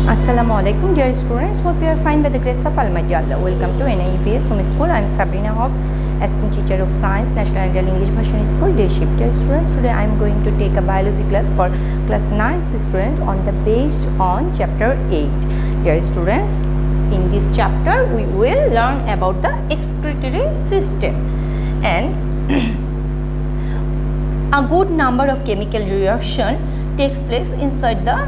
Assalamu alaikum dear students, hope you are fine by the grace of Almighty Allah. Welcome to NIEVS Home School. I am Sabrina Hope, assistant teacher of science, National Ideal English Version School, day shift. Dear students, today I am going to take a biology class for class 9 students on the based on chapter 8. Dear students, in this chapter we will learn about the excretory system and a good number of chemical reaction takes place inside the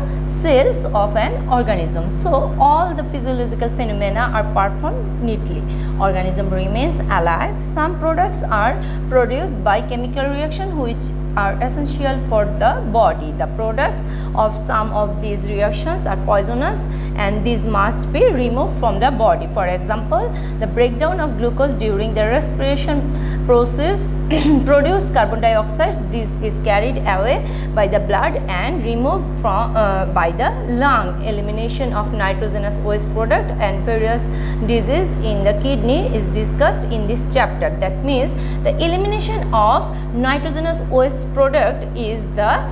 cells of an organism. So all the physiological phenomena are performed neatly. Organism remains alive. Some products are produced by chemical reaction which are essential for the body. The products of some of these reactions are poisonous and these must be removed from the body. For example, the breakdown of glucose during the respiration process produce carbon dioxide. This is carried away by the blood and removed from by the lung. Elimination of nitrogenous waste product and various diseases in the kidney is discussed in this chapter. That means the elimination of nitrogenous waste product is the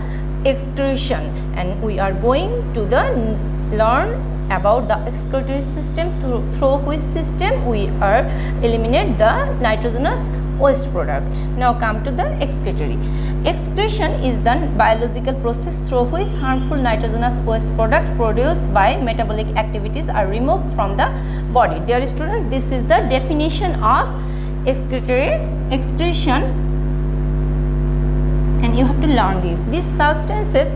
excretion, and we are going to learn about the excretory system through which system we are eliminate the nitrogenous waste product. Now come to the excretory. Excretion is the biological process through which harmful nitrogenous waste products produced by metabolic activities are removed from the body. Dear students, this is the definition of excretion, and you have to learn this. These substances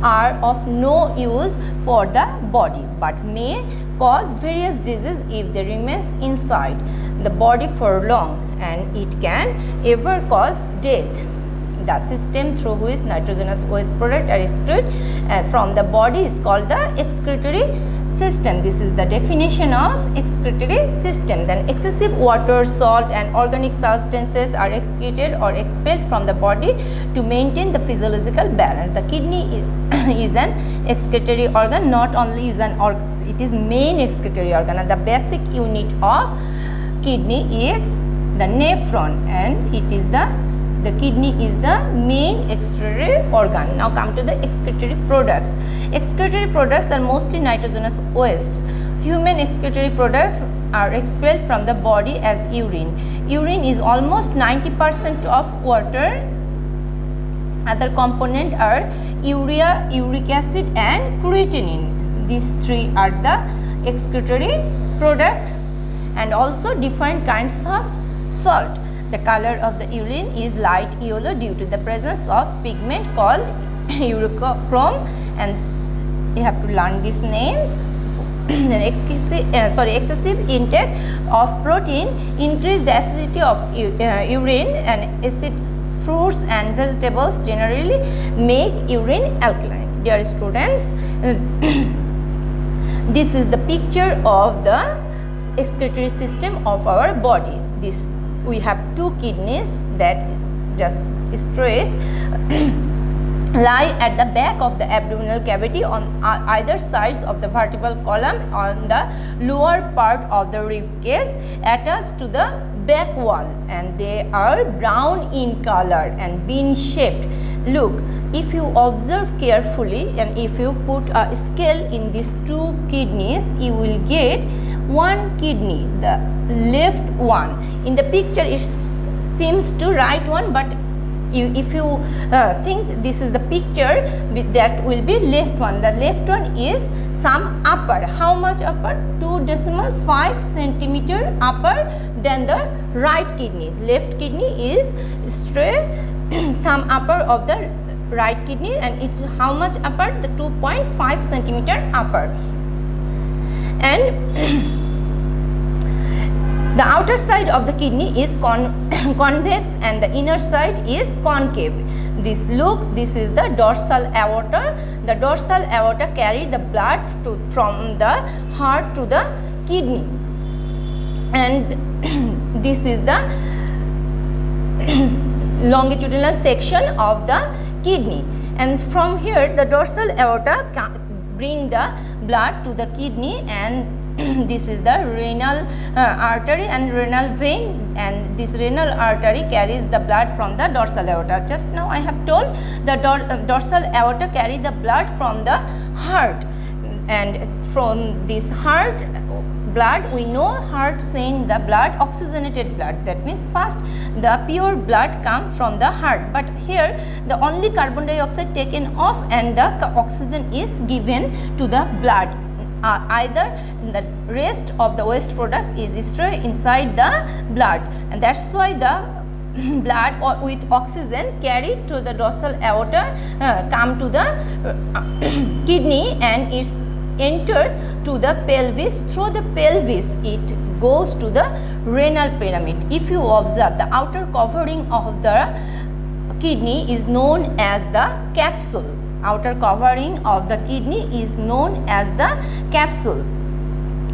are of no use for the body but may cause various diseases if they remain inside the body for long, and it can ever cause death. The system through which nitrogenous waste products are excreted from the body is called the excretory system. This is the definition of excretory system. Then excessive water, salt and organic substances are excreted or expelled from the body to maintain the physiological balance. The kidney is an excretory organ. Not only is it is main excretory organ, and the basic unit of kidney is the nephron, and it is the kidney is the main excretory organ. Now come to the excretory products. Excretory products are mostly nitrogenous wastes. Human excretory products are expelled from the body as urine. Urine is almost 90% of water. Other components are urea, uric acid and creatinine. These three are the excretory product, and also different kinds of salt. The color of the urine is light yellow due to the presence of pigment called urochrome, and you have to learn these names. Excessive intake of protein increase the acidity of urine, and acid fruits and vegetables generally make urine alkaline. Dear students, this is the picture of the excretory system of our body. We have two kidneys that just stress lie at the back of the abdominal cavity on either sides of the vertebral column on the lower part of the rib cage attached to the back wall, and they are brown in color and bean shaped. Look, if you observe carefully and if you put a scale in these two kidneys, you will get one kidney, the left one. In the picture it seems to right one, but if you think this is the picture, that will be left one. The left one is some upper. How much upper? 2.5 centimeter upper than the right kidney. Left kidney is straight some upper of the right kidney, and it is how much upper? The 2.5 centimeter upper. And the outer side of the kidney is convex and the inner side is concave. This is the dorsal aorta. The dorsal aorta carry the blood from the heart to the kidney, and this is the longitudinal section of the kidney, and from here the dorsal aorta bring the blood to the kidney, and this is the renal artery and renal vein, and this renal artery carries the blood from the dorsal aorta. Just now I have told the dorsal aorta carry the blood from the heart. and from this heart blood, we know heart send the blood, oxygenated blood. That means first the pure blood comes from the heart, but here the only carbon dioxide taken off and the oxygen is given to the blood. Either the rest of the waste product is stored inside the blood, and that's why the blood with oxygen carried to the dorsal aorta come to the kidney, and it's entered to the pelvis. Through the pelvis it goes to the renal pyramid. If you observe, the outer covering of the kidney is known as the capsule. Outer covering of the kidney is known as the capsule,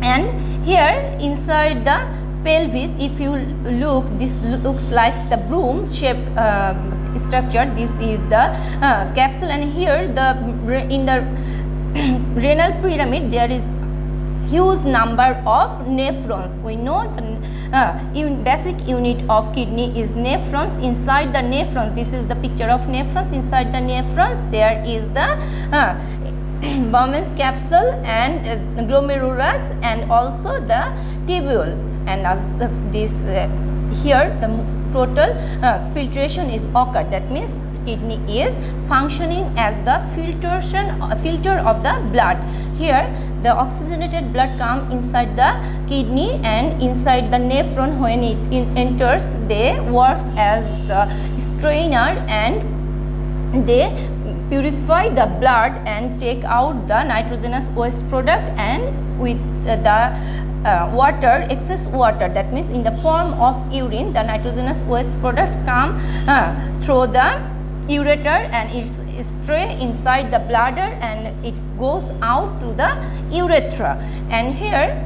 and here inside the pelvis, if you look, this looks like the broom shaped structure. This is the capsule, and here in the renal pyramid there is huge number of nephrons. We know the basic unit of kidney is nephrons. Inside the nephrons, this is the picture of nephrons. Inside the nephrons there is the Bowman's capsule and glomerulus, and also the tubule, and also this here the total filtration is occurred. That means kidney is functioning as the filter of the blood. Here the oxygenated blood comes inside the kidney, and inside the nephron, when it enters, they works as the strainer, and they purify the blood and take out the nitrogenous waste product, and with the water, excess water, that means in the form of urine, the nitrogenous waste product come through the ureter, and it's stray inside the bladder, and it goes out to the urethra. And here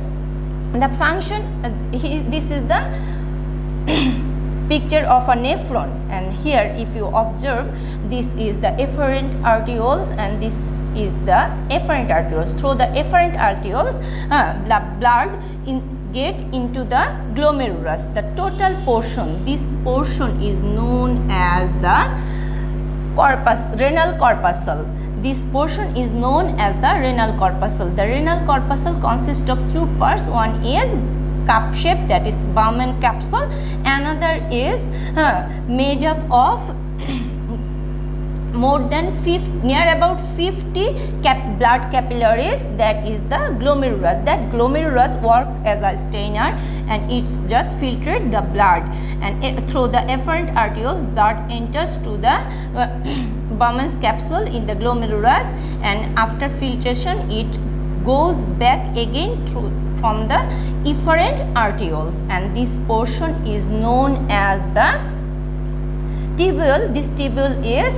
the function, this is the picture of a nephron, and here if you observe, this is the efferent arterioles, and this is the efferent arterioles. Through the efferent arterioles, the blood get into the glomerulus. The total portion, this portion is known as the renal corpuscle. This portion is known as the renal corpuscle. The renal corpuscle consists of two parts. One is cup shape, that is Bowman capsule. Another is made up of more than near about 50 blood capillaries, that is the glomerulus. That glomerulus works as a strainer, and it's just filtered the blood, and through the efferent arterioles, blood enters to the Bowman's capsule in the glomerulus, and after filtration it goes back again from the efferent arterioles, and this portion is known as the tubule. This tubule is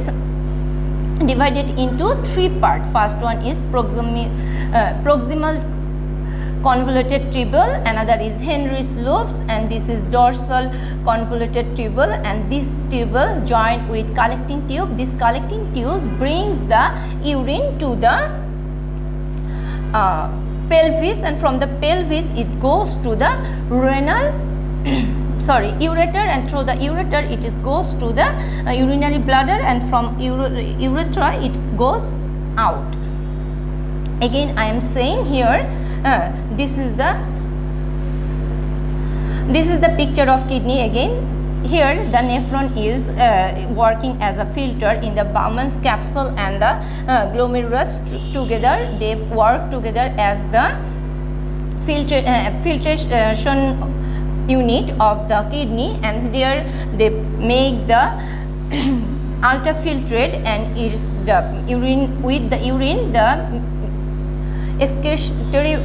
divided into three parts. First one is proximal convoluted tubule, another is Henry's loops, and this is dorsal convoluted tubule, and these tubules joined with collecting tube. This collecting tube brings the urine to the pelvis, and from the pelvis it goes to the renal ureter, and through the ureter it goes to the urinary bladder, and from urethra it goes out. Again I am saying here, this is the picture of kidney. Again here the nephron is working as a filter in the Bowman's capsule, and the glomerulus together, they work together as the filtration unit of the kidney, and there they make the ultrafiltrate, and it's the urine, with the urine the excretory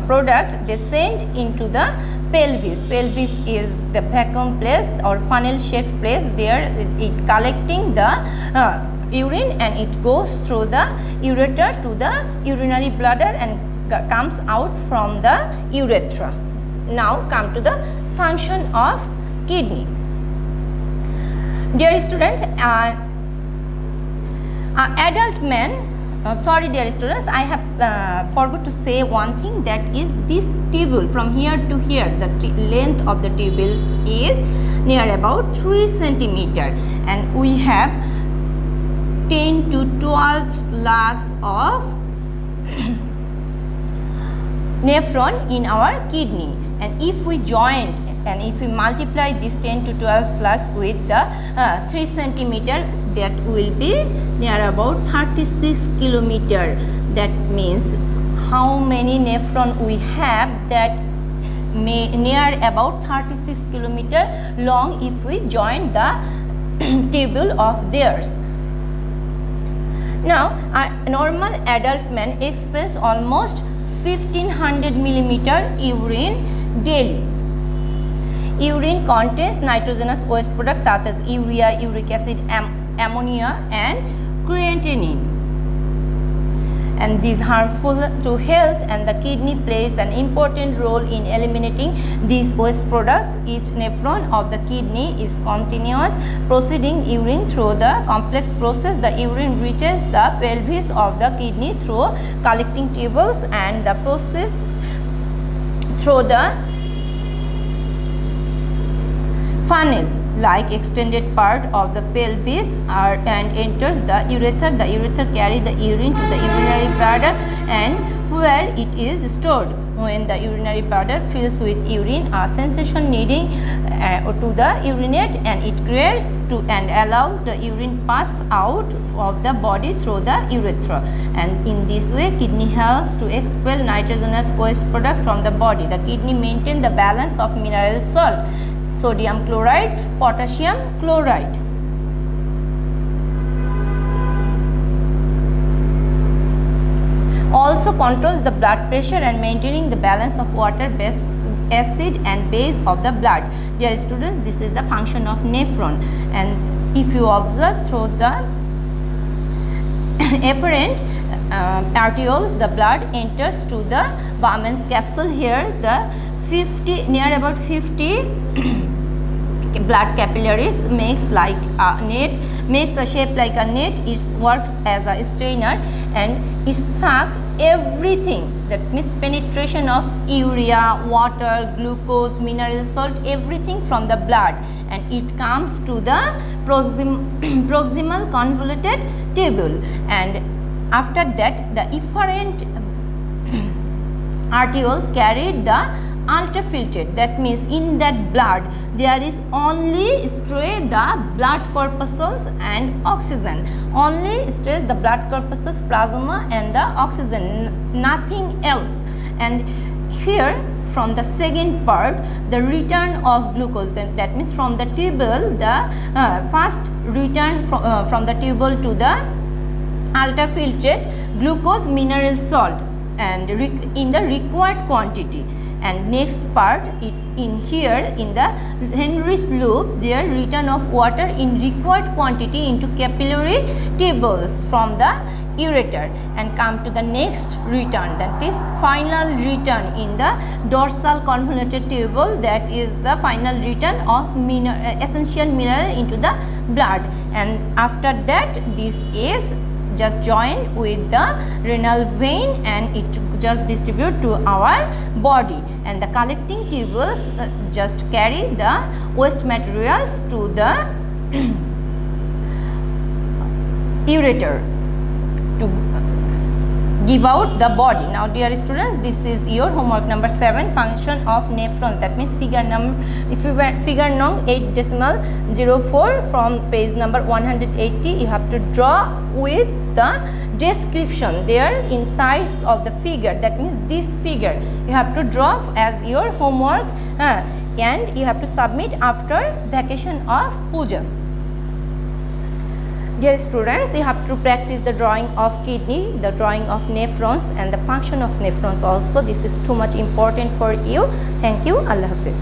product they send into the pelvis. Pelvis is the vacuum place or funnel shaped place. There it collecting the urine, and it goes through the ureter to the urinary bladder and comes out from the urethra. Now come to the function of kidney. Dear students, adult man, sorry dear students, I have forgot to say one thing, that is this tubule from here to here, the length of the tubules is near about 3 cm, and we have 10 to 12 lakhs of nephron in our kidney, and if we join and if we multiply this 10 to 12 slugs with the 3 centimeter, that will be near about 36 kilometer. That means how many nephron we have, that may near about 36 kilometer long if we join the tubule of theirs. Now a normal adult man expels almost 1500 millimeter urine daily. Urine contains nitrogenous waste products such as urea, uric acid, ammonia and creatinine, and these harmful to health, and the kidney plays an important role in eliminating these waste products. Each nephron of the kidney is continuous proceeding urine through the complex process. The urine reaches the pelvis of the kidney through collecting tubules, and the process through the funnel like extended part of the pelvis and enters the urethra. The urethra carries the urine to the urinary bladder, and where it is stored. When the urinary bladder fills with urine, a sensation needing to the urinate, and it creates to and allow the urine pass out of the body through the urethra, and in this way kidney helps to expel nitrogenous waste product from the body. The kidney maintains the balance of mineral salt, sodium chloride, potassium chloride. Also controls the blood pressure and maintaining the balance of water, base, acid and base of the blood. Dear students, this is the function of nephron, and if you observe through the efferent arterioles, the blood enters to the Bowman's capsule. Here the near about 50 blood capillaries makes like a net, makes a shape like a net. It works as a strainer, and it sucks everything, that means penetration of urea, water, glucose, mineral salt, everything from the blood, and it comes to the proximal convoluted tubule, and after that the efferent arterioles carried the ultrafiltrate. That means in that blood there is only stray the blood corpuscles and oxygen, only stays the blood corpuscles, plasma and the oxygen, nothing else. And here from the second part, the return of glucose, that means from the tubule, the first return from the tubule to the ultrafiltrate, glucose, mineral salt, and in the required quantity. And next part, in here in the Henry's loop, there return of water in required quantity into capillary tubules from the ureter, and come to the next return, that is final return in the dorsal convoluted tubule, that is the final return of essential mineral into the blood. And after that this is just joined with the renal vein, and it just distribute to our body, and the collecting tubules just carry the waste materials to the ureter to give out the body. Now dear students, this is your homework number 7, function of nephrons. That means figure number, if you were figure number 8.04 from page number 180, you have to draw with the description there inside of the figure. That means this figure you have to draw as your homework, and you have to submit after vacation of puja. Dear students, you have to practice the drawing of kidney, the drawing of nephrons and the function of nephrons also. This is too much important for you. Thank you. Allah Hafiz.